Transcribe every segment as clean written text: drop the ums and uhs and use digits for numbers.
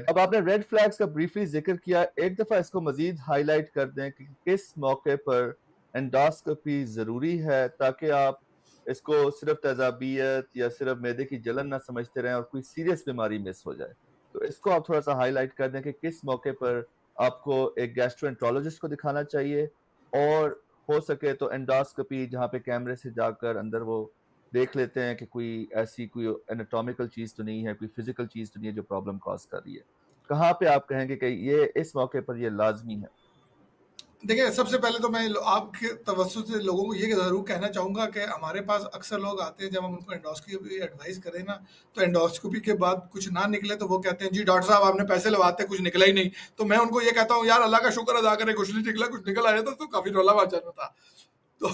اب آپ نے ریڈ فلیگز کا بریفلی ذکر کیا، ایک دفعہ اس کو مزید ہائی لائٹ کر دیں کہ کس موقع پر انڈوسکوپی ضروری ہے، تاکہ آپ اس کو صرف تیزابیت یا صرف معدے کی جلن نہ سمجھتے رہیں اور کوئی سیریس بیماری مس ہو جائے. تو اس کو آپ تھوڑا سا ہائی لائٹ کر دیں کہ کس موقع پر آپ کو ایک گیسٹرو کو دکھانا چاہیے، اور ہو سکے تو انڈوسکوپی جہاں پہ کیمرے سے جا کر اندر وہ دیکھ لیتے ہیں کہ کوئی ایسی کوئی انیٹومیکل چیز تو نہیں ہے، کوئی فزیکل چیز تو نہیں ہے جو پرابلم کاز کر رہی ہے. کہاں پہ آپ کہیں گے کہ یہ اس موقع پر یہ لازمی ہے؟ دیکھیں، سب سے پہلے تو میں آپ کے توسط سے لوگوں کو یہ ضرور کہنا چاہوں گا کہ ہمارے پاس اکثر لوگ آتے ہیں، جب ہم ان کو انڈوسکوپی ایڈوائز کریں نا، تو انڈوسکوپی کے بعد کچھ نہ نکلے تو وہ کہتے ہیں جی ڈاکٹر صاحب آپ نے پیسے لگاتے کچھ نکلا ہی نہیں. تو میں ان کو یہ کہتا ہوں یار اللہ کا شکر ادا کرے، کچھ نہیں نکلا، کچھ نکل آیا تو کافی رولا بات جانا تھا. تو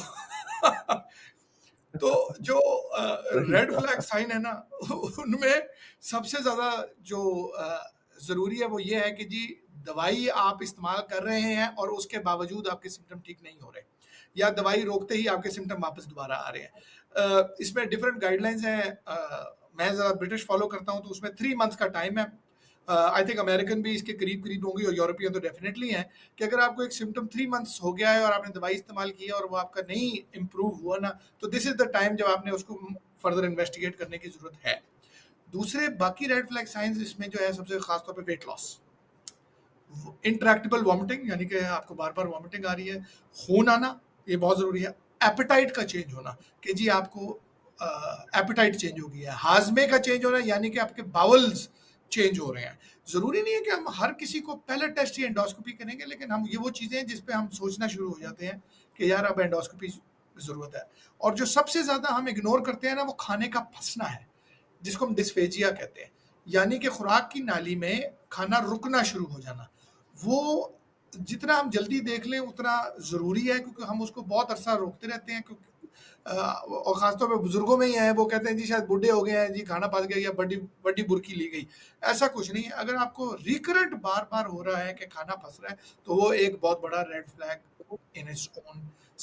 تو جو صحیح ریڈ فلیگ کہا. سائن ہے نا، ان میں سب سے زیادہ جو ضروری ہے وہ یہ ہے کہ جی دوائی آپ استعمال کر رہے ہیں اور اس کے باوجود آپ کے سمٹم ٹھیک نہیں ہو رہے، یا دوائی روکتے ہی آپ کے سمٹم واپس دوبارہ آ رہے ہیں. اس میں ڈفرینٹ گائیڈ لائنز ہیں. میں ذرا برٹش فالو کرتا ہوں، تو اس میں 3 months کا ٹائم ہے. آئی تھنک امریکن بھی اس کے قریب قریب ہوں گی، اور یورپین تو ڈیفینیٹلی ہیں، کہ اگر آپ کو ایک سمٹم 3 months ہو گیا ہے اور آپ نے دوائی استعمال کی ہے اور وہ آپ کا نہیں امپروو ہوا نا، تو دس از دا ٹائم جب آپ نے اس کو فردر انویسٹیگیٹ کرنے کی ضرورت ہے. دوسرے باقی ریڈ فلیگ سائنز اس میں جو ہے سب سے خاص طور پہ ویٹ لاس، انٹریکٹیبل وامٹنگ، یعنی کہ آپ کو بار بار وامٹنگ آ رہی ہے، خون آنا، یہ بہت ضروری ہے. ایپیٹائٹ کا چینج ہونا، کہ جی آپ کو ایپیٹائٹ چینج ہو گیا ہے. ہاضمے کا چینج ہونا، یعنی کہ آپ کے باولز چینج ہو رہے ہیں. ضروری نہیں ہے کہ ہم ہر کسی کو پہلے ٹیسٹ یا انڈوسکوپی کریں گے، لیکن ہم یہ وہ چیزیں ہیں جس پہ ہم سوچنا شروع ہو جاتے ہیں کہ یار اب انڈوسکوپی ضرورت ہے. اور جو سب سے زیادہ ہم اگنور کرتے ہیں نا، وہ کھانے کا پھنسنا ہے، جس کو ہم ڈسفیجیا کہتے ہیں، یعنی کہ خوراک کی نالی میں کھانا رکنا شروع ہو جانا. وہ جتنا ہم جلدی دیکھ لیں اتنا ضروری ہے، کیونکہ ہم اس کو بہت عرصہ روکتے رہتے ہیں. کیونکہ اور خاص طور پہ بزرگوں میں ہی ہیں، وہ کہتے ہیں جی شاید بڈھے ہو گئے ہیں، جی کھانا پھنس گیا یا بڑی بڑی برکی لی گئی. ایسا کچھ نہیں ہے. اگر آپ کو ریکرنٹ بار بار ہو رہا ہے کہ کھانا پھنس رہا ہے، تو وہ ایک بہت بڑا red flag in its own